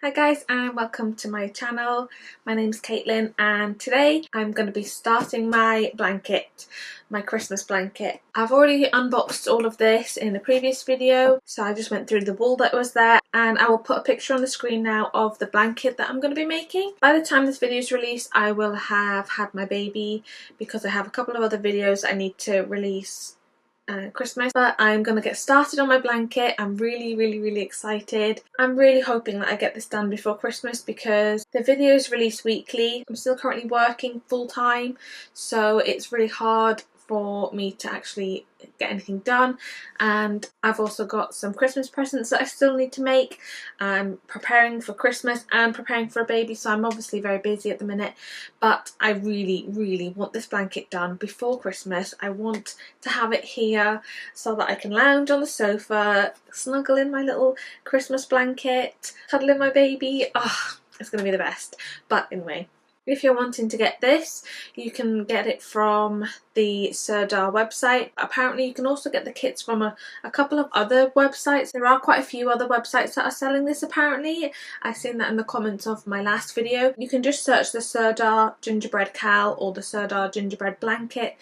Hi guys and welcome to my channel. My name's Caitlin and today I'm going to be starting my blanket, my Christmas blanket. I've already unboxed all of this in a previous video, so I just went through the wool that was there, and I will put a picture on the screen now of the blanket that I'm going to be making. By the time this video is released I will have had my baby, because I have a couple of other videos I need to release Christmas, but I'm gonna get started on my blanket. I'm really excited. I'm really hoping that I get this done before Christmas because the videos release weekly. I'm still currently working full-time, so it's really hard for me to actually get anything done, and I've also got some Christmas presents that I still need to make. I'm preparing for Christmas and preparing for a baby, so I'm obviously very busy at the minute, but I really want this blanket done before Christmas. I want to have it here so that I can lounge on the sofa, snuggle in my little Christmas blanket, cuddle in my baby. Oh, it's gonna be the best. But anyway, if you're wanting to get this, you can get it from the Sirdar website. Apparently you can also get the kits from a couple of other websites. There are quite a few other websites that are selling this apparently. I've seen that in the comments of my last video. You can just search the Sirdar Gingerbread CAL or the Sirdar Gingerbread Blanket.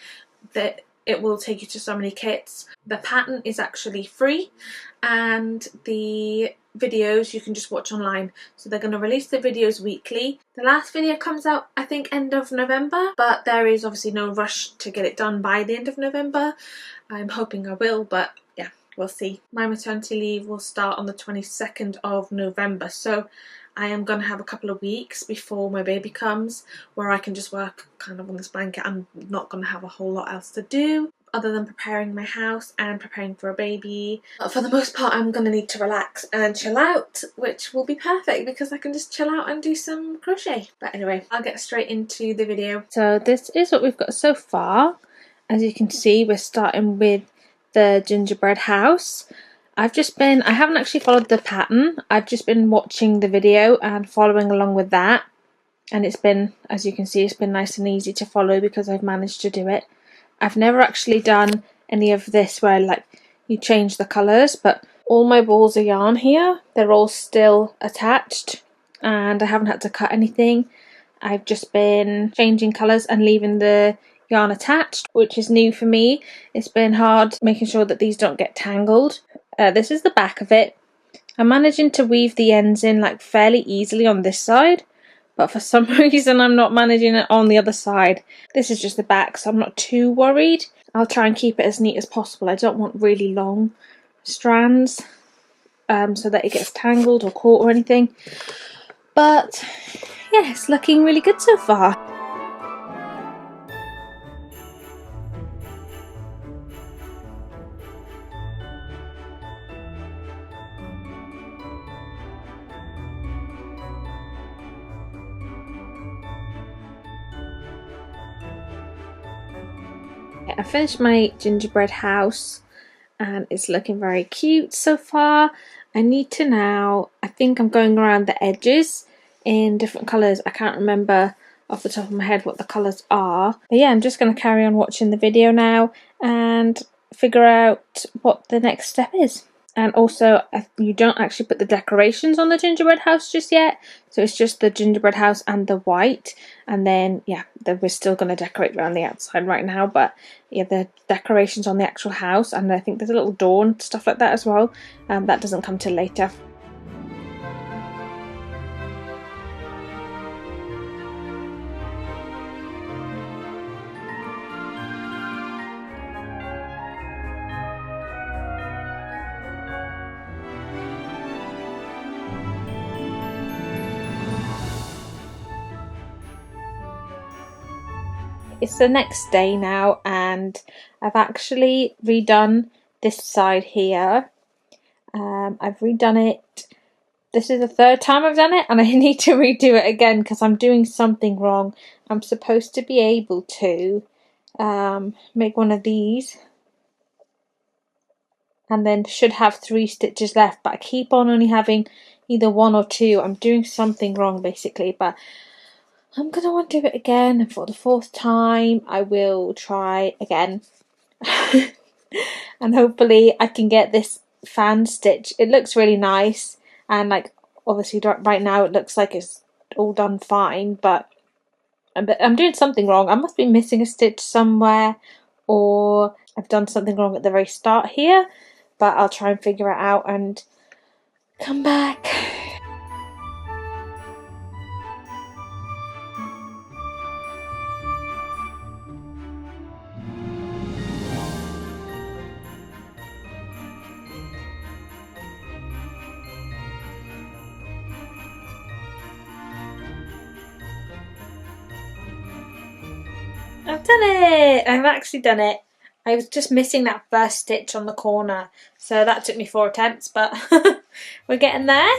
It will take you to so many kits. The pattern is actually free, and the videos you can just watch online. So they're going to release the videos weekly. The last video comes out I think end of November, but there is obviously no rush to get it done by the end of November. I'm hoping I will, but yeah, we'll see. My maternity leave will start on the 22nd of November, so I am going to have a couple of weeks before my baby comes where I can just work kind of on this blanket. I'm not going to have a whole lot else to do other than preparing my house and preparing for a baby. But for the most part I'm going to need to relax and chill out, which will be perfect because I can just chill out and do some crochet. But anyway, I'll get straight into the video. So this is what we've got so far. As you can see, we're starting with the gingerbread house. I haven't actually followed the pattern. I've just been watching the video and following along with that. And it's been, as you can see, it's been nice and easy to follow because I've managed to do it. I've never actually done any of this where like you change the colours, but all my balls of yarn here, they're all still attached and I haven't had to cut anything. I've just been changing colours and leaving the yarn attached, which is new for me. It's been hard making sure that these don't get tangled. This is the back of it. I'm managing to weave the ends in like fairly easily on this side, but for some reason I'm not managing it on the other side. This is just the back, so I'm not too worried. I'll try and keep it as neat as possible. I don't want really long strands so that it gets tangled or caught or anything. But yeah, it's looking really good so far. I finished my gingerbread house and it's looking very cute so far. I need to now, I think I'm going around the edges in different colours. I can't remember off the top of my head what the colours are. But yeah, I'm just going to carry on watching the video now and figure out what the next step is. And also, you don't actually put the decorations on the gingerbread house just yet, so it's just the gingerbread house and the white, and then yeah, we're still going to decorate around the outside right now, but yeah, the decorations on the actual house, and I think there's a little door and stuff like that as well, that doesn't come till later. It's the next day now and I've actually redone this side here. I've redone it. This is the third time I've done it and I need to redo it again because I'm doing something wrong. I'm supposed to be able to make one of these and then should have 3 stitches left, but I keep on only having either 1 or 2. I'm doing something wrong basically, but I'm going to undo it again, and for the 4th time I will try again. And hopefully I can get this fan stitch. It looks really nice and like Obviously right now it looks like it's all done fine, but I'm doing something wrong. I must be missing a stitch somewhere, or I've done something wrong at the very start here, but I'll try and figure it out and come back. I've done it! I've actually done it. I was just missing that first stitch on the corner, so that took me 4 attempts, but we're getting there.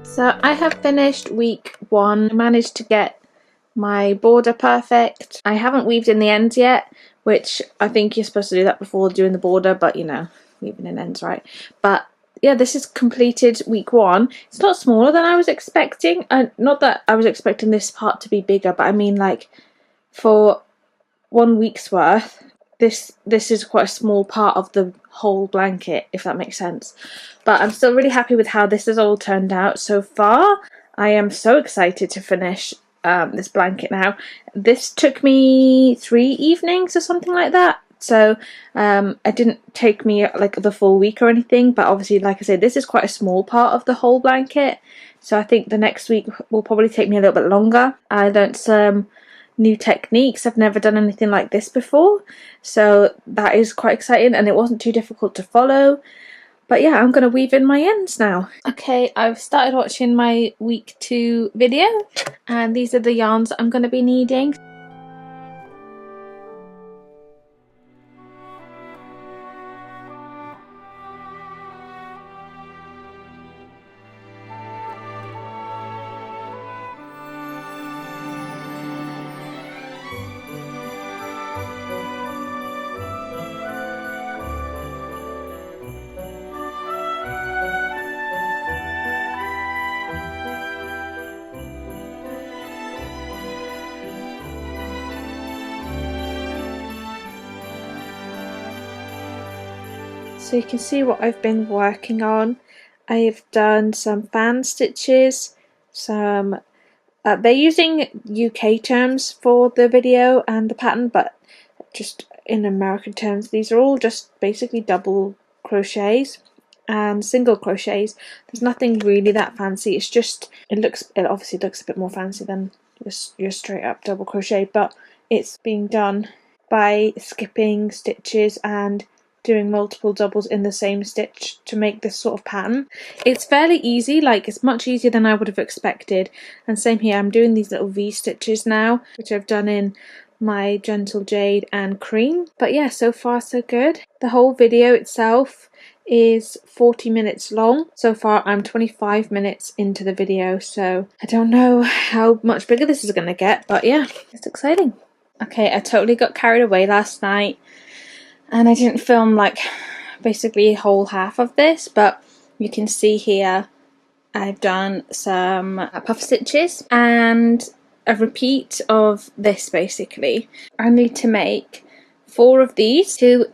So I have finished week 1. I managed to get my border perfect. I haven't weaved in the ends yet, which I think you're supposed to do that before doing the border, but you know, weaving in ends, right? But yeah, this is completed week 1. It's not smaller than I was expecting. Not that I was expecting this part to be bigger, but I mean, like, for 1 week's worth, this is quite a small part of the whole blanket, if that makes sense. But I'm still really happy with how this has all turned out so far. I am so excited to finish this blanket now. This took me 3 evenings or something like that. So it didn't take me like the full week or anything, but obviously, like I said, this is quite a small part of the whole blanket. So I think the next week will probably take me a little bit longer. I learnt some new techniques. I've never done anything like this before, so that is quite exciting, and it wasn't too difficult to follow. But yeah, I'm going to weave in my ends now. Okay, I've started watching my week 2 video, and these are the yarns I'm going to be needing. So you can see what I've been working on. I've done some fan stitches, some they're using UK terms for the video and the pattern, but just in American terms, these are all just basically double crochets and single crochets. There's nothing really that fancy. It's just it obviously looks a bit more fancy than your straight up double crochet, but it's being done by skipping stitches and doing multiple doubles in the same stitch to make this sort of pattern. It's fairly easy, like it's much easier than I would have expected. And same here, I'm doing these little V stitches now, which I've done in my Gentle Jade and Cream. But yeah, so far so good. The whole video itself is 40 minutes long. So far I'm 25 minutes into the video, so I don't know how much bigger this is going to get, but yeah, it's exciting. Okay, I totally got carried away last night, and I didn't film like basically a whole half of this, but you can see here I've done some puff stitches and a repeat of this basically. I need to make 4 of these, 2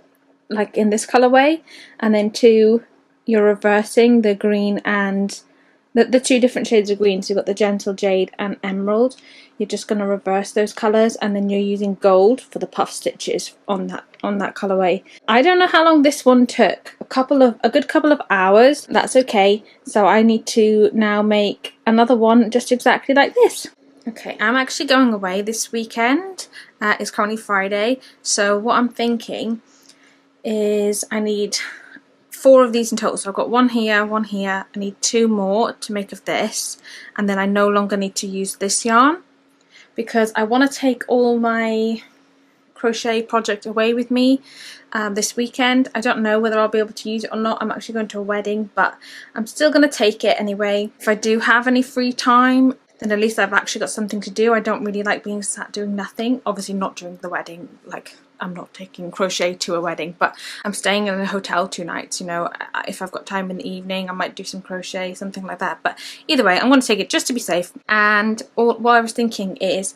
like in this colourway, and then 2 you're reversing the green and the 2 different shades of green. So you've got the Gentle Jade and Emerald. You're just going to reverse those colours, and then you're using gold for the puff stitches on that colourway. I don't know how long this one took. A good couple of hours. That's okay. So I need to now make another one just exactly like this. Okay, I'm actually going away this weekend. It's currently Friday. So what I'm thinking is I need 4 of these in total. So I've got 1 here, 1 here. I need 2 more to make of this, and then I no longer need to use this yarn because I want to take all my crochet project away with me this weekend. I don't know whether I'll be able to use it or not. I'm actually going to a wedding, but I'm still going to take it anyway. If I do have any free time, then at least I've actually got something to do. I don't really like being sat doing nothing. Obviously not during the wedding, like I'm not taking crochet to a wedding, but I'm staying in a hotel 2 nights, you know. If I've got time in the evening, I might do some crochet, something like that. But either way, I'm going to take it just to be safe. And what I was thinking is,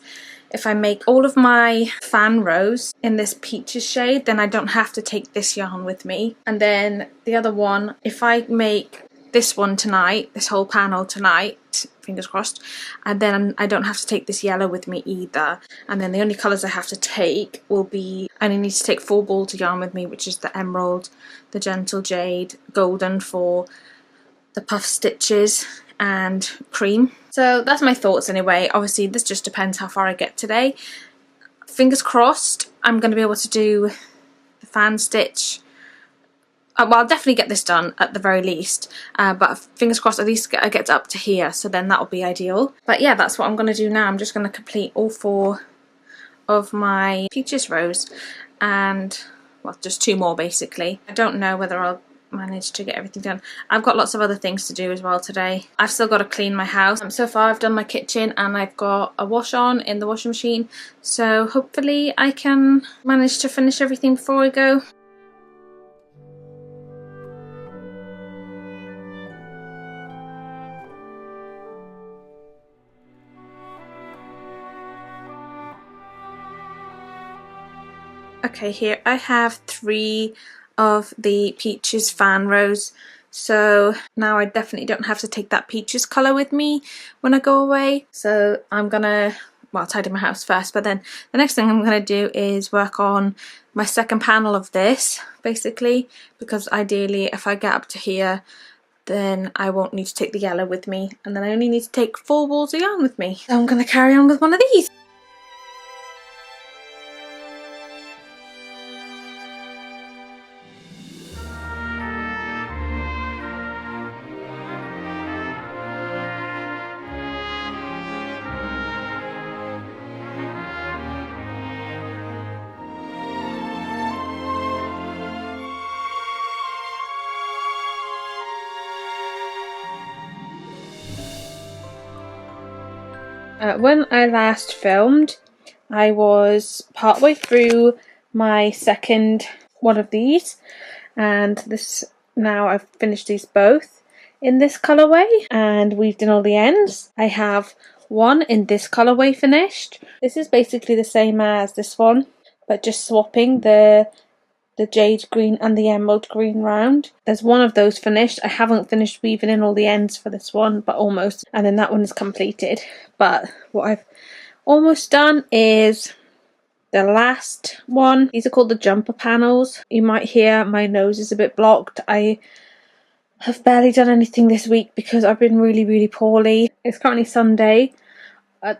if I make all of my fan rows in this peaches shade, then I don't have to take this yarn with me. And then the other one, if I make this one tonight, this whole panel tonight, fingers crossed, and then I don't have to take this yellow with me either. And then the only colours I have to take will be, I only need to take 4 balls of yarn with me, which is the emerald, the gentle jade, golden for the puff stitches, and cream. So that's my thoughts anyway. Obviously this just depends how far I get today. Fingers crossed I'm going to be able to do the fan stitch. Well, I'll definitely get this done at the very least, but fingers crossed at least I get up to here, so then that'll be ideal. But yeah, that's what I'm going to do now. I'm just going to complete all 4 of my peaches rows, and well, just 2 more basically. I don't know whether I'll manage to get everything done. I've got lots of other things to do as well today. I've still got to clean my house. So far I've done my kitchen and I've got a wash on in the washing machine, so hopefully I can manage to finish everything before I go. Okay, here I have 3 of the peaches fan rows, so now I definitely don't have to take that peaches colour with me when I go away. So I'm gonna, well, tidy my house first, but then the next thing I'm gonna do is work on my second panel of this, basically, because ideally if I get up to here then I won't need to take the yellow with me, and then I only need to take 4 balls of yarn with me. So I'm gonna carry on with one of these. When I last filmed, I was partway through my second one of these, and this now I've finished these both in this colourway and weaved in all the ends. I have one in this colourway finished. This is basically the same as this one, but just swapping the jade green and the emerald green round. There's one of those finished. I haven't finished weaving in all the ends for this one, but almost. And then that one is completed. But what I've almost done is the last one. These are called the jumper panels. You might hear my nose is a bit blocked. I have barely done anything this week because I've been really poorly. It's currently Sunday.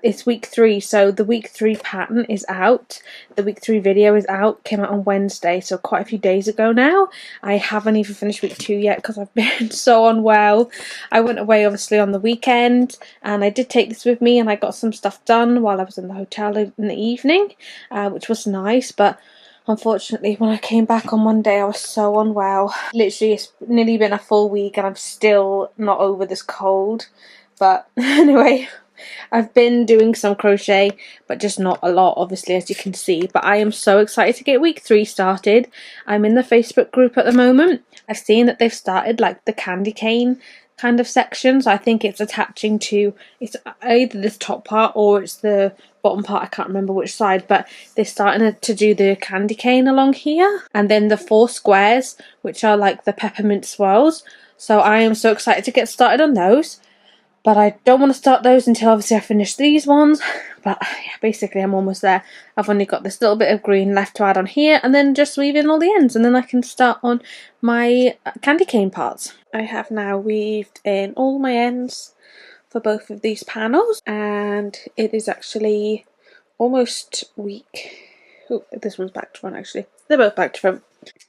It's week 3, so the week 3 pattern is out. The week 3 video is out, came out on Wednesday, so quite a few days ago now. I haven't even finished week 2 yet because I've been so unwell. I went away obviously on the weekend, and I did take this with me, and I got some stuff done while I was in the hotel in the evening, which was nice, but unfortunately when I came back on Monday I was so unwell. Literally it's nearly been a full week and I'm still not over this cold. But anyway, I've been doing some crochet, but just not a lot, obviously, as you can see. But I am so excited to get week 3 started. I'm in the Facebook group at the moment. I've seen that they've started like the candy cane kind of section, so I think it's attaching to, it's either this top part or it's the bottom part, I can't remember which side, but they're starting to do the candy cane along here, and then the 4 squares, which are like the peppermint swirls. So I am so excited to get started on those. But I don't want to start those until obviously I finish these ones. But yeah, basically I'm almost there. I've only got this little bit of green left to add on here, and then just weave in all the ends, and then I can start on my candy cane parts. I have now weaved in all my ends for both of these panels, and it is actually almost week. Oh, this one's back to front actually. They're both back to front.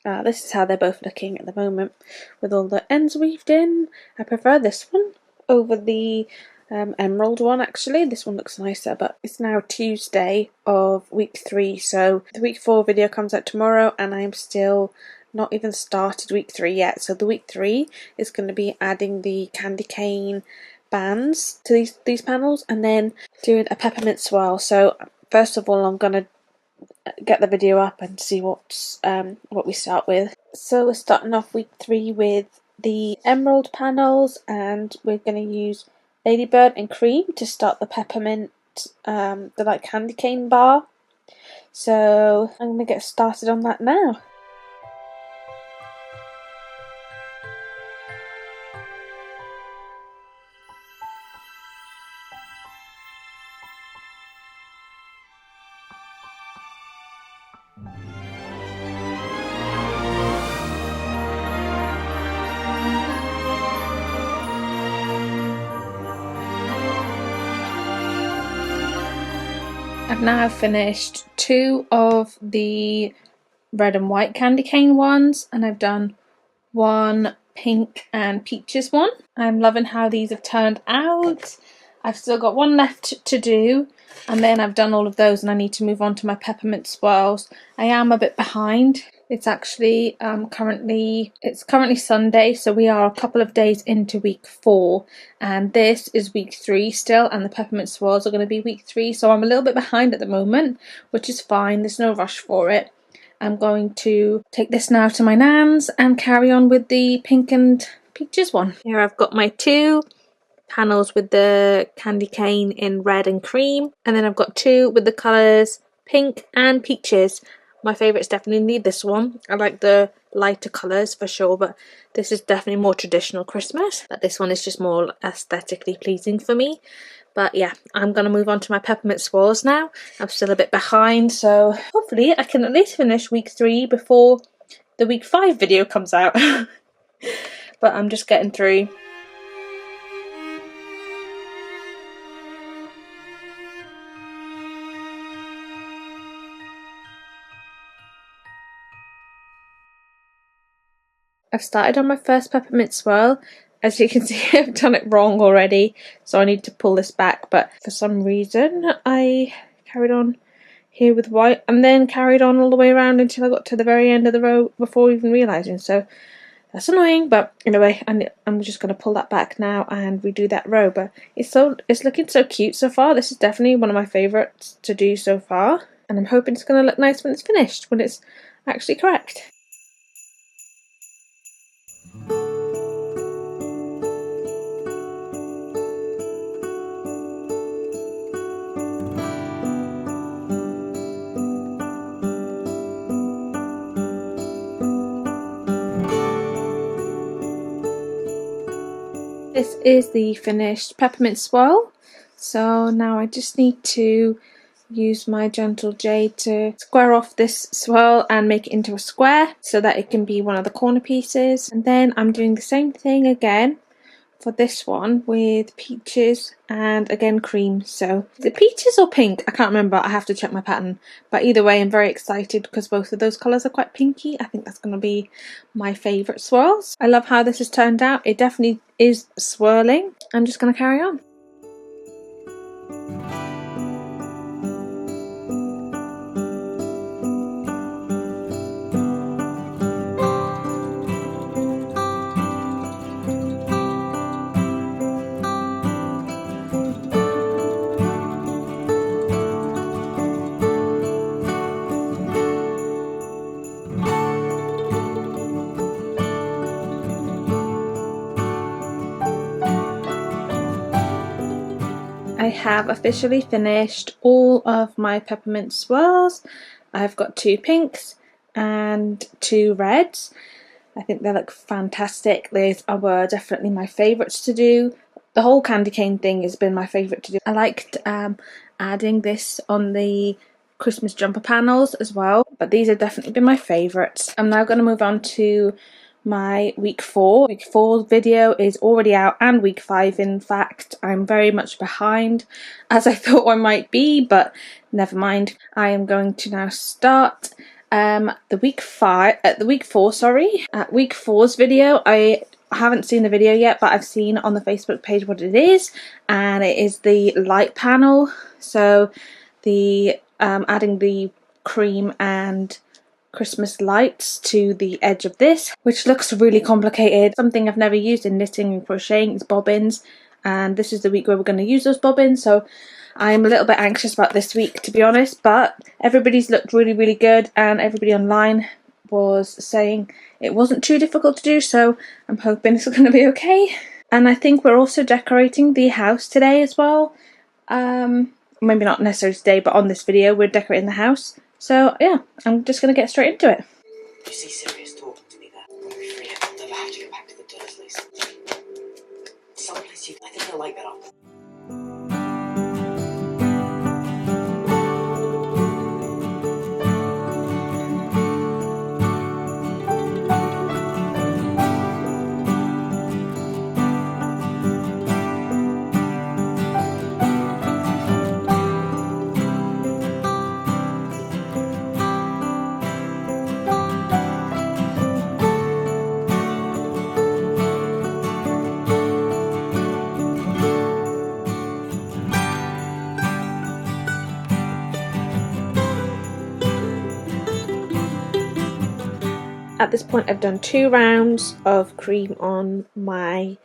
This is how they're both looking at the moment with all the ends weaved in. I prefer this one over the emerald one actually. This one looks nicer, but it's now Tuesday of week 3, so the week 4 video comes out tomorrow and I'm still not even started week 3 yet. So the week 3 is going to be adding the candy cane bands to these panels, and then doing a peppermint swirl. So first of all, I'm gonna get the video up and see what we start with. So we're starting off week 3 with the emerald panels, and we're going to use Ladybird and Cream to start the peppermint, the like candy cane bar. So I'm going to get started on that now. I've now finished 2 of the red and white candy cane ones, and I've done 1 pink and peaches one. I'm loving how these have turned out. I've still got 1 left to do, and then I've done all of those, and I need to move on to my peppermint swirls. I am a bit behind. It's actually currently Sunday, so we are a couple of days into week 4, and this is week 3 still, and the peppermint swirls are going to be week 3, so I'm a little bit behind at the moment, which is fine. There's no rush for it. I'm going to take this now to my nan's and carry on with the pink and peaches one. Here I've got my 2 panels with the candy cane in red and cream, and then I've got 2 with the colours pink and peaches. My favourite is definitely this one. I like the lighter colours for sure, but this is definitely more traditional Christmas. But this one is just more aesthetically pleasing for me. But yeah, I'm going to move on to my peppermint swirls now. I'm still a bit behind, so hopefully I can at least finish week 3 before the week 5 video comes out. But I'm just getting through. I've started on my first peppermint swirl. As you can see, I've done it wrong already, so I need to pull this back, but for some reason I carried on here with white and then carried on all the way around until I got to the very end of the row before even realising, so that's annoying. But anyway, I'm just going to pull that back now and redo that row. But it's looking so cute so far. This is definitely one of my favourites to do so far, and I'm hoping it's going to look nice when it's finished, when it's actually correct. This is the finished peppermint swirl, so now I just need to use my gentle jade to square off this swirl and make it into a square so that it can be one of the corner pieces. And then I'm doing the same thing again for this one with peaches and again cream. So is it peaches or pink? I can't remember, I have to check my pattern, but either way I'm very excited because both of those colours are quite pinky. I think that's going to be my favourite swirls. I love how this has turned out. It definitely is swirling. I'm just going to carry on. I have officially finished all of my peppermint swirls. I've got 2 pinks and 2 reds. I think they look fantastic. These were definitely my favourites to do. The whole candy cane thing has been my favourite to do. I liked adding this on the Christmas jumper panels as well, but these have definitely been my favourites. I'm now going to move on to my week 4. Week 4 video is already out, and week 5 in fact. I'm very much behind as I thought I might be, but never mind. I am going to now start the week 4, sorry. At week 4's video, I haven't seen the video yet, but I've seen on the Facebook page what it is, and it is the light panel. So the adding the cream and Christmas lights to the edge of this, which looks really complicated. Something I've never used in knitting and crocheting is bobbins. and this is the week where we're going to use those bobbins, so I'm a little bit anxious about this week, to be honest, but everybody's looked really good, and everybody online was saying it wasn't too difficult to do, so I'm hoping it's going to be okay. And I think we're also decorating the house today as well. Maybe not necessarily today, but on this video we're decorating the house. So yeah, I'm just going to get straight into it. You see Sirius talking to me there? When we free him, I'll never have to go back to the Dursleys. Someplace I think he'll like that offer. At this point I've done 2 rounds of cream on my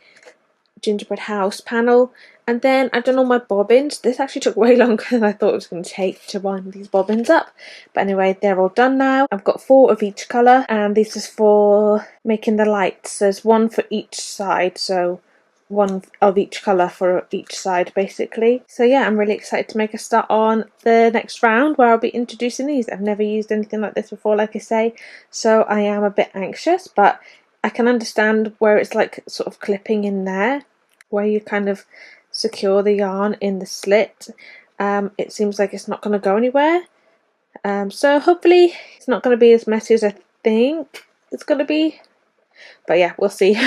gingerbread house panel, and then I've done all my bobbins. This actually took way longer than I thought it was going to take to wind these bobbins up, but anyway, they're all done now. I've got 4 of each colour, and this is for making the lights. There's 1 for each side, so 1 of each colour for each side basically. So yeah, I'm really excited to make a start on the next round where I'll be introducing these. I've never used anything like this before, like I say, so I am a bit anxious, but I can understand where it's like sort of clipping in there, where you kind of secure the yarn in the slit. It seems like it's not going to go anywhere, so hopefully it's not going to be as messy as I think it's going to be, but yeah, we'll see.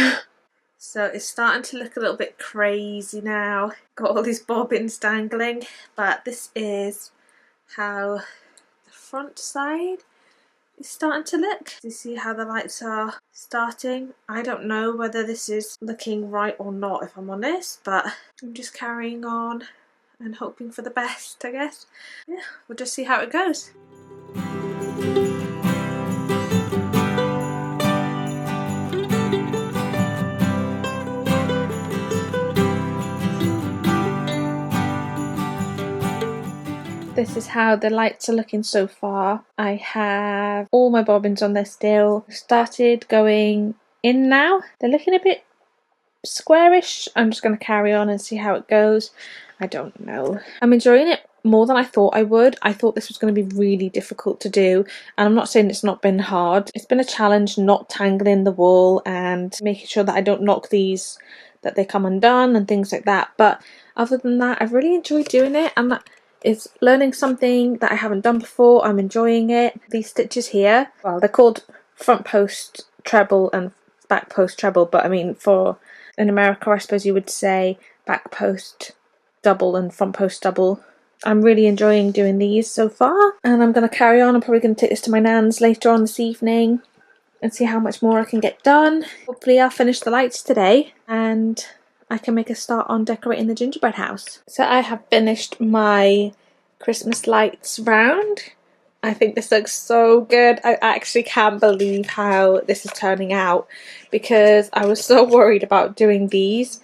So it's starting to look a little bit crazy now. Got all these bobbins dangling, but this is how the front side is starting to look. You see how the lights are starting? I don't know whether this is looking right or not, if I'm honest, but I'm just carrying on and hoping for the best, I guess. Yeah, we'll just see how it goes. This is how the lights are looking so far. I have all my bobbins on there still. Started going in now. They're looking a bit squarish. I'm just going to carry on and see how it goes. I don't know. I'm enjoying it more than I thought I would. I thought this was going to be really difficult to do, and I'm not saying it's not been hard. It's been a challenge not tangling the wool and making sure that I don't knock these, that they come undone and things like that. But other than that, I've really enjoyed doing it, and it's learning something that I haven't done before. I'm enjoying it. These stitches here, well, they're called front post treble and back post treble, but I mean, for in America I suppose you would say back post double and front post double. I'm really enjoying doing these so far, and I'm going to carry on. I'm probably going to take this to my nan's later on this evening and see how much more I can get done. Hopefully I'll finish the lights today and I can make a start on decorating the gingerbread house. So I have finished my Christmas lights round. I think this looks so good. I actually can't believe how this is turning out, because I was so worried about doing these.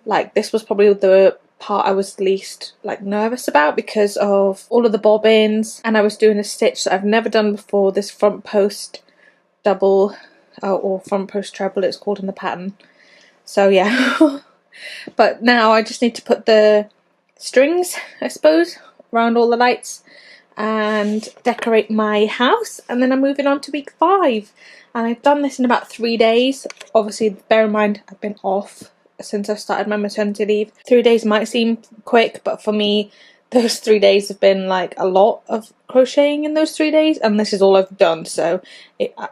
Like, this was probably the part I was least nervous about because of all of the bobbins, and I was doing a stitch that I've never done before, this front post double, or front post treble it's called in the pattern. So yeah. But now I just need to put the strings, I suppose, around all the lights and decorate my house, and then I'm moving on to week 5. And I've done this in about 3 days. Obviously, bear in mind I've been off since I've started my maternity leave. 3 days might seem quick, but for me those 3 days have been like a lot of crocheting in those 3 days, and this is all I've done, so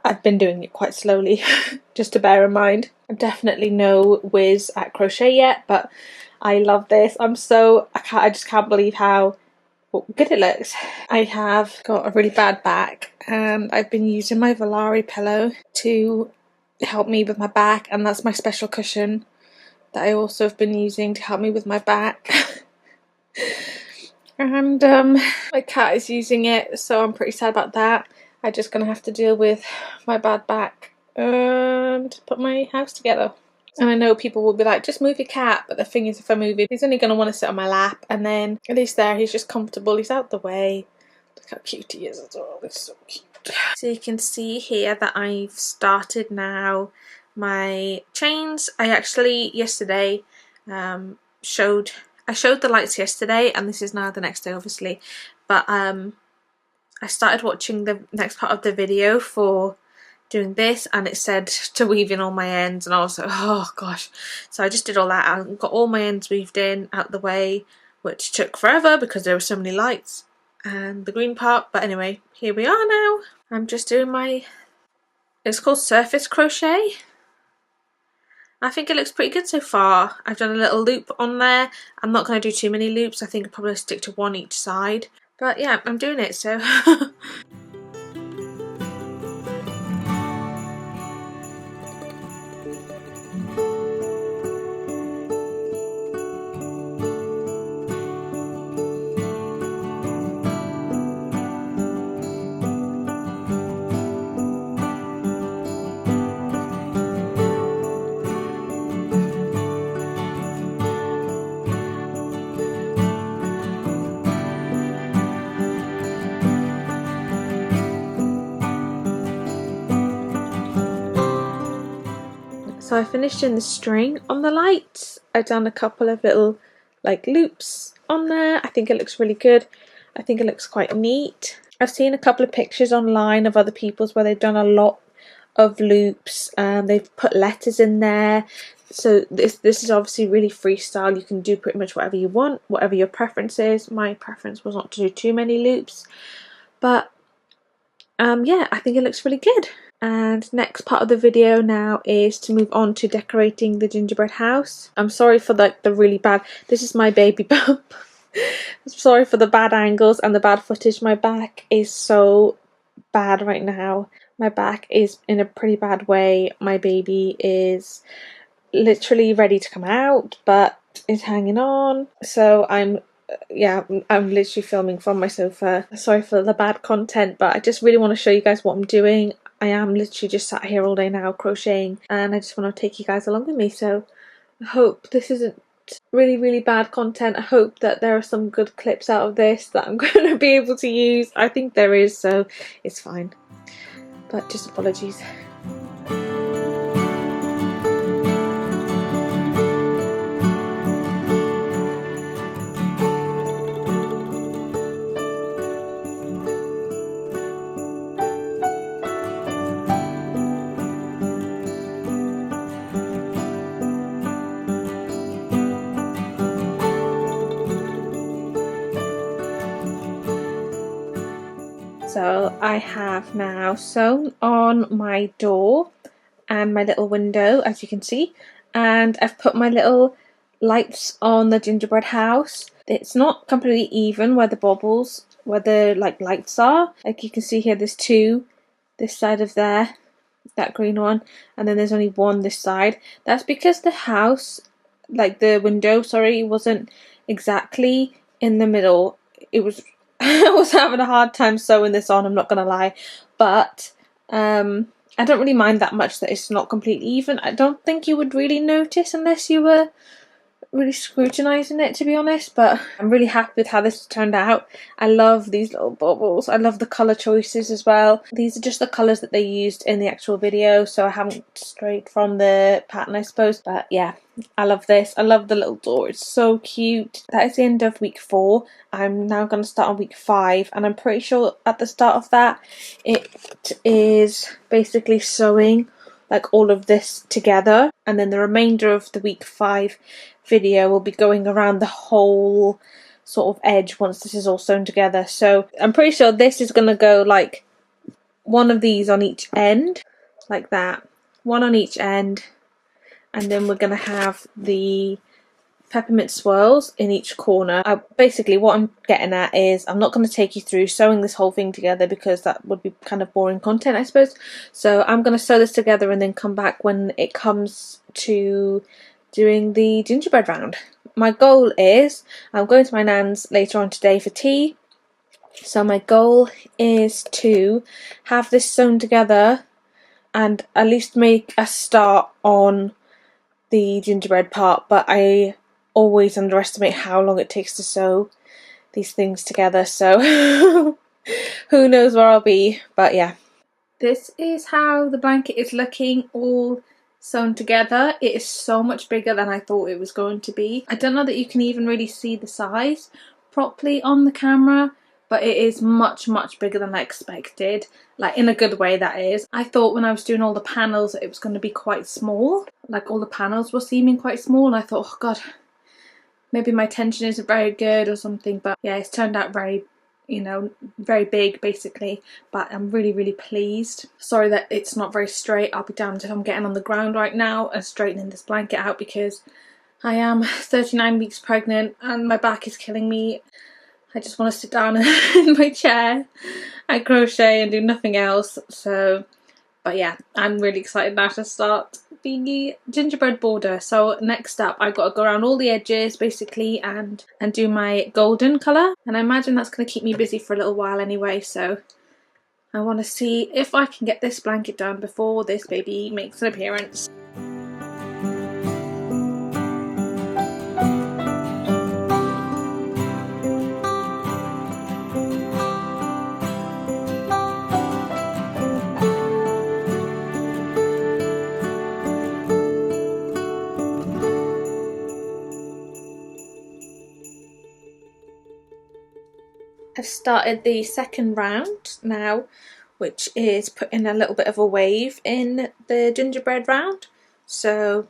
I've been doing it quite slowly. Just to bear in mind. I'm definitely no whiz at crochet yet, but I love this. I just can't believe how good it looks. I have got a really bad back, and I've been using my Volare pillow to help me with my back, and that's my special cushion that I also have been using to help me with my back. And my cat is using it, so I'm pretty sad about that. I'm just gonna have to deal with my bad back and put my house together. And I know people will be like, just move your cat, but the thing is, if I move him, he's only going to want to sit on my lap, and then at least there he's just comfortable, he's out the way. Look how cute he is as well, he's so cute. So you can see here that I've started now my chains. I actually yesterday showed the lights yesterday, and this is now the next day obviously, but I started watching the next part of the video for doing this, and it said to weave in all my ends, and I was like, oh gosh. So I just did all that. I got all my ends weaved in out the way, which took forever because there were so many lights and the green part, but anyway, here we are now. I'm just doing my, it's called surface crochet. I think it looks pretty good so far. I've done a little loop on there. I'm not going to do too many loops. I think I'll probably stick to one each side, but yeah, I'm doing it, so So I finished in the string on the lights. I've done a couple of little like loops on there. I think it looks really good. I think it looks quite neat. I've seen a couple of pictures online of other people's where they've done a lot of loops. They've put letters in there. So this is obviously really freestyle. You can do pretty much whatever you want, whatever your preference is. My preference was not to do too many loops, but yeah, I think it looks really good. And next part of the video now is to move on to decorating the gingerbread house. I'm sorry for the really bad, this is my baby bump. Sorry for the bad angles and the bad footage. My back is so bad right now. My back is in a pretty bad way. My baby is literally ready to come out, but is hanging on. So I'm literally filming from my sofa. Sorry for the bad content, but I just really want to show you guys what I'm doing. I am literally just sat here all day now crocheting, and I just want to take you guys along with me. So I hope this isn't really bad content. I hope that there are some good clips out of this that I'm going to be able to use. I think there is, so it's fine, but just apologies. So I have now sewn on my door and my little window, as you can see, and I've put my little lights on the gingerbread house. It's not completely even where the baubles, where the lights are. Like you can see here, there's two this side of there, that green one, and then there's only one this side. That's because the house, like the window, sorry, wasn't exactly in the middle. It was I was having a hard time sewing this on, I'm not gonna lie, but I don't really mind that much that it's not completely even. I don't think you would really notice unless you were really scrutinising it, to be honest, but I'm really happy with how this turned out. I love these little bubbles. I love the colour choices as well. These are just the colours that they used in the actual video, so I haven't strayed from the pattern, I suppose, but yeah, I love this. I love the little door, it's so cute. That is the end of week 4. I'm now going to start on week 5, and I'm pretty sure at the start of that it is basically sewing like all of this together, and then the remainder of the week 5 video will be going around the whole sort of edge once this is all sewn together. So I'm pretty sure this is going to go like one of these on each end, like that, one on each end, and then we're going to have the peppermint swirls in each corner. Basically what I'm getting at is I'm not going to take you through sewing this whole thing together because that would be kind of boring content, I suppose. So I'm going to sew this together and then come back when it comes to doing the gingerbread round. My goal is, I'm going to my nan's later on today for tea, so my goal is to have this sewn together and at least make a start on the gingerbread part, but I always underestimate how long it takes to sew these things together, so who knows where I'll be, but yeah. This is how the blanket is looking all sewn together. It is so much bigger than I thought it was going to be. I don't know that you can even really see the size properly on the camera, but it is much bigger than I expected, like in a good way that is. I thought when I was doing all the panels it was going to be quite small, like all the panels were seeming quite small, and I thought, oh god, maybe my tension isn't very good or something, but yeah, it's turned out very, you know, very big basically, but I'm really pleased. Sorry that it's not very straight. I'll be damned if I'm getting on the ground right now and straightening this blanket out, because I am 39 weeks pregnant and my back is killing me. I just want to sit down in my chair and crochet and do nothing else. So, but yeah, I'm really excited now to start the gingerbread border. So next up I've got to go around all the edges basically and do my golden colour, and I imagine that's going to keep me busy for a little while anyway, so I want to see if I can get this blanket done before this baby makes an appearance. I've started the second round now, which is putting a little bit of a wave in the gingerbread round. So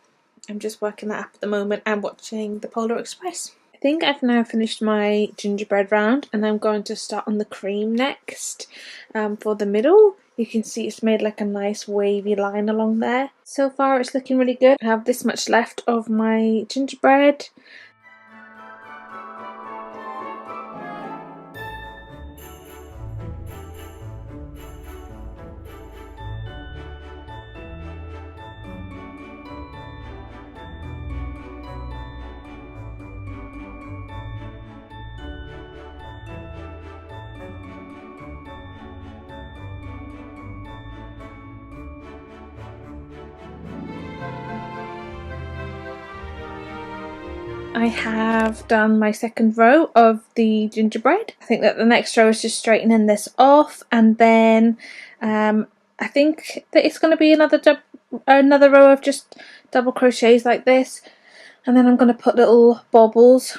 I'm just working that up at the moment and watching the Polar Express. I think I've now finished my gingerbread round, and I'm going to start on the cream next. For the middle, you can see it's made like a nice wavy line along there. So far it's looking really good. I have this much left of my gingerbread. I have done my second row of the gingerbread. I think that the next row is just straightening this off, and then I think that it's going to be another row of just double crochets like this, and then I'm going to put little baubles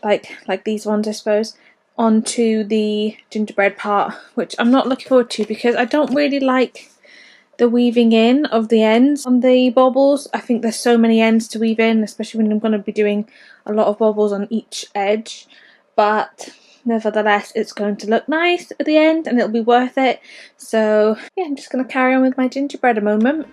like these ones, I suppose, onto the gingerbread part, which I'm not looking forward to because I don't really like the weaving in of the ends on the baubles. I think there's so many ends to weave in, especially when I'm going to be doing a lot of baubles on each edge, but nevertheless it's going to look nice at the end and it'll be worth it. So yeah, I'm just going to carry on with my gingerbread a moment.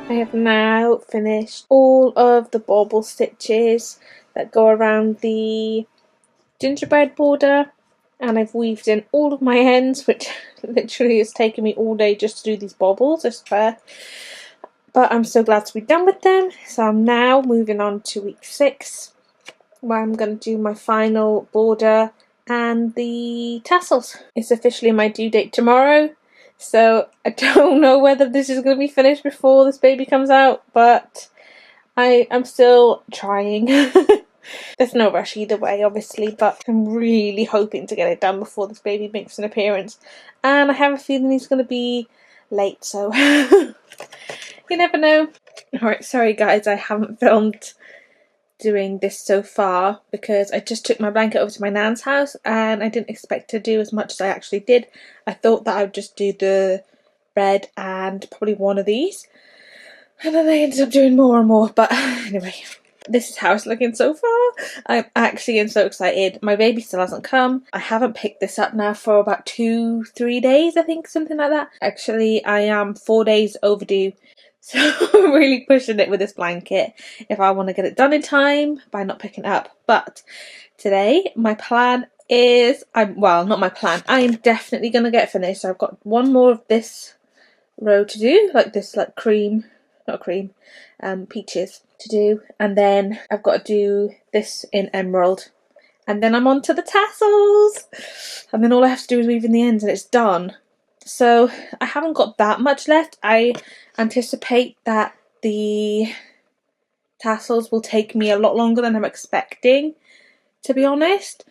I have now finished all of the bauble stitches that go around the gingerbread border, and I've weaved in all of my ends, which literally has taken me all day just to do these baubles, I swear. But I'm so glad to be done with them. So I'm now moving on to week 6, where I'm going to do my final border and the tassels. It's officially my due date tomorrow, so I don't know whether this is going to be finished before this baby comes out, but I'm still trying. There's no rush either way, obviously, but I'm really hoping to get it done before this baby makes an appearance. And I have a feeling he's going to be late, so you never know. Alright, sorry guys, I haven't filmed doing this so far because I just took my blanket over to my nan's house and I didn't expect to do as much as I actually did. I thought that I would just do the red and probably one of these, and then I ended up doing more and more, but anyway. This is how it's looking so far. I actually am so excited. My baby still hasn't come. I haven't picked this up now for about 2-3 days, I think, something like that. Actually, I am 4 days overdue. So I'm really pushing it with this blanket if I want to get it done in time by not picking it up. But today, my plan is, well, not my plan. I am definitely going to get finished. So I've got one more of this row to do, like this, like peaches to do, and then I've got to do this in emerald, and then I'm on to the tassels, and then all I have to do is weave in the ends and it's done. So I haven't got that much left. I anticipate that the tassels will take me a lot longer than I'm expecting, to be honest.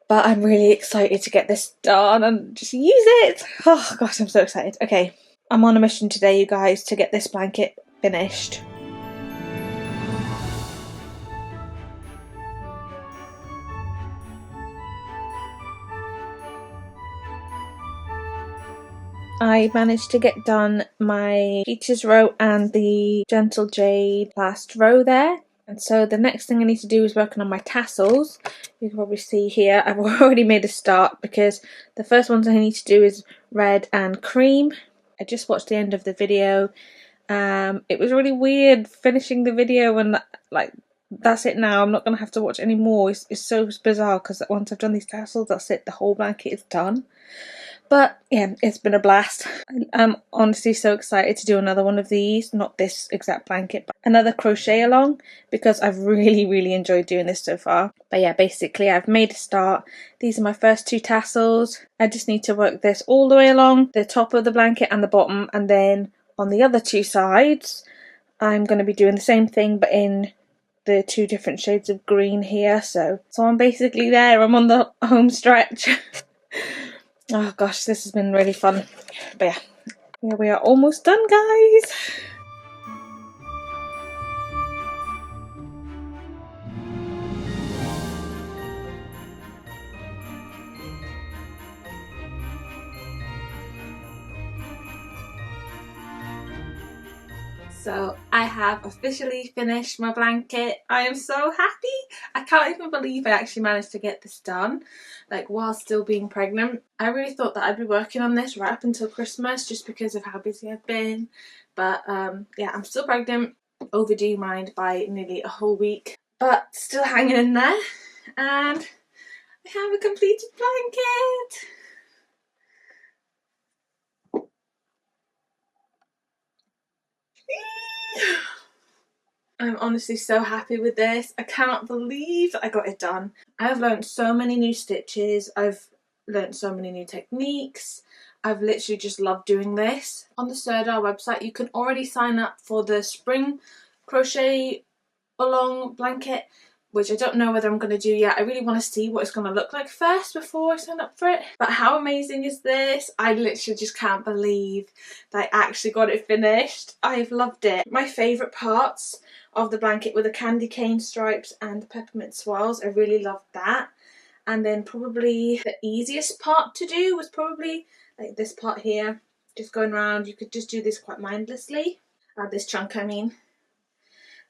But I'm really excited to get this done and just use it. Oh gosh, I'm so excited. Okay, I'm on a mission today, you guys, to get this blanket finished. I managed to get done my peaches row and the gentle jade last row there. And so the next thing I need to do is working on my tassels. You can probably see here I've already made a start because the first ones I need to do is red and cream. I just watched the end of the video. It was really weird finishing the video and like that's it now. I'm not going to have to watch any more. It's so bizarre because once I've done these tassels, that's it. The whole blanket is done. But yeah, it's been a blast. I'm honestly so excited to do another one of these, not this exact blanket, but another crochet along, because I've really enjoyed doing this so far. But yeah, basically I've made a start. These are my first two tassels. I just need to work this all the way along the top of the blanket and the bottom, and then on the other two sides I'm going to be doing the same thing but in the two different shades of green here. So I'm basically there. I'm on the home stretch. Oh gosh, this has been really fun. But yeah, here we are almost done, guys. So I have officially finished my blanket. I am so happy. I can't even believe I actually managed to get this done, like while still being pregnant. I really thought that I'd be working on this right up until Christmas just because of how busy I've been. But yeah, I'm still pregnant, overdue mind by nearly a whole week, but still hanging in there. And I have a completed blanket. I'm honestly so happy with this. I cannot believe I got it done. I've learned so many new stitches. I've learned so many new techniques. I've literally just loved doing this. On the Sirdar website you can already sign up for the spring crochet along blanket, which I don't know whether I'm going to do yet. I really want to see what it's going to look like first before I sign up for it. But how amazing is this? I literally just can't believe that I actually got it finished. I've loved it. My favourite parts of the blanket were the candy cane stripes and the peppermint swirls. I really loved that. And then probably the easiest part to do was probably like this part here, just going around. You could just do this quite mindlessly. This chunk, I mean.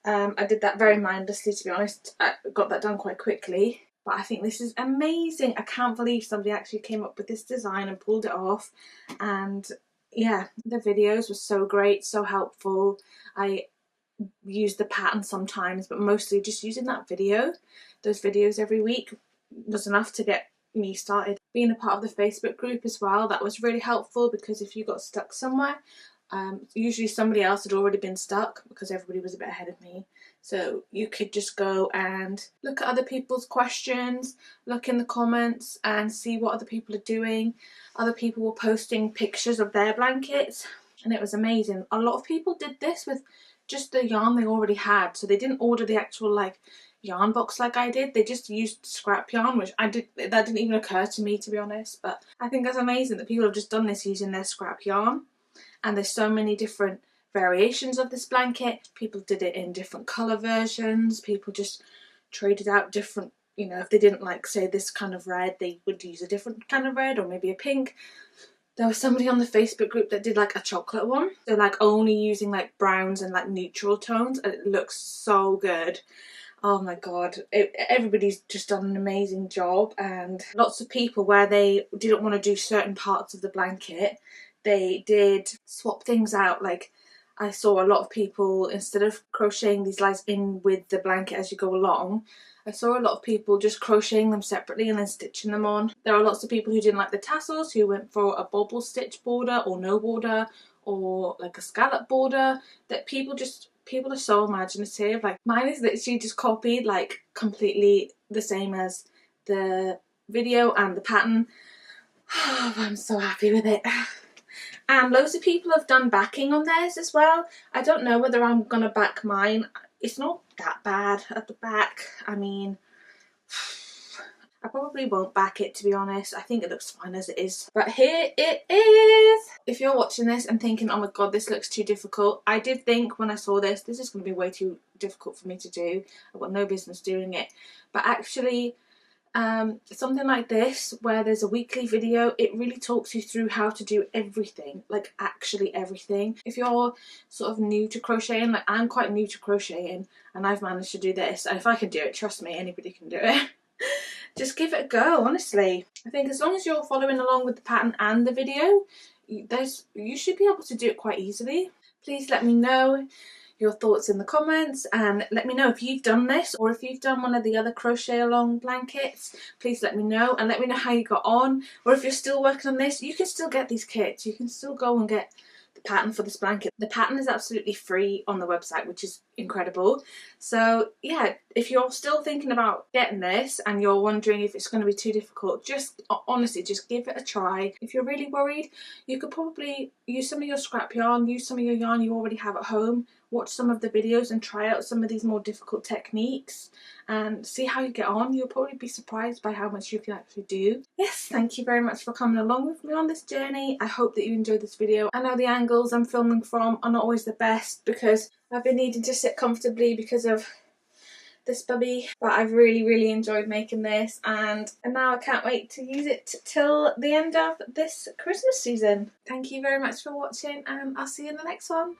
I did that very mindlessly, to be honest. I got that done quite quickly. But I think this is amazing. I can't believe somebody actually came up with this design and pulled it off. And yeah, the videos were so great, so helpful. I use the pattern sometimes, but mostly just using that video, those videos every week was enough to get me started. Being a part of the Facebook group as well, that was really helpful, because if you got stuck somewhere, usually somebody else had already been stuck because everybody was a bit ahead of me, so you could just go and look at other people's questions, look in the comments and see what other people are doing. Other people were posting pictures of their blankets and it was amazing. A lot of people did this with just the yarn they already had, so they didn't order the actual like yarn box like I did. They just used scrap yarn, which that didn't even occur to me, to be honest. But I think that's amazing that people have just done this using their scrap yarn. And there's so many different variations of this blanket. People did it in different colour versions. People just traded out different, you know, if they didn't like, say, this kind of red, they would use a different kind of red or maybe a pink. There was somebody on the Facebook group that did like a chocolate one. They're like only using like browns and like neutral tones, and it looks so good. Oh my god, everybody's just done an amazing job. And lots of people, where they didn't want to do certain parts of the blanket, they did swap things out. Like I saw a lot of people, instead of crocheting these lines in with the blanket as you go along, I saw a lot of people just crocheting them separately and then stitching them on. There are lots of people who didn't like the tassels, who went for a bobble stitch border or no border or like a scallop border. That people are so imaginative. Like mine is literally just copied like completely the same as the video and the pattern. Oh, I'm so happy with it. And loads of people have done backing on theirs as well. I don't know whether I'm going to back mine. It's not that bad at the back. I mean, I probably won't back it, to be honest. I think it looks fine as it is. But here it is. If you're watching this and thinking, oh my god, this looks too difficult, I did think when I saw this is going to be way too difficult for me to do. I've got no business doing it. But actually, something like this, where there's a weekly video, it really talks you through how to do everything, like actually everything. If you're sort of new to crocheting, like I'm quite new to crocheting and I've managed to do this, and if I can do it, trust me, anybody can do it. Just give it a go, honestly. I think as long as you're following along with the pattern and the video, you should be able to do it quite easily. Please let me know your thoughts in the comments, and let me know if you've done this or if you've done one of the other crochet along blankets. Please let me know, and let me know how you got on, or if you're still working on this, you can still get these kits. You can still go and get the pattern for this blanket. The pattern is absolutely free on the website, which is incredible. So yeah, if you're still thinking about getting this and you're wondering if it's going to be too difficult, just honestly just give it a try. If you're really worried, you could probably use some of your scrap yarn, use some of your yarn you already have at home, watch some of the videos and try out some of these more difficult techniques and see how you get on. You'll probably be surprised by how much you can actually do. Yes, thank you very much for coming along with me on this journey. I hope that you enjoyed this video. I know the angles I'm filming from are not always the best because I've been needing to sit comfortably because of this bubby, but I've really enjoyed making this, and now I can't wait to use it till the end of this Christmas season. Thank you very much for watching, and I'll see you in the next one.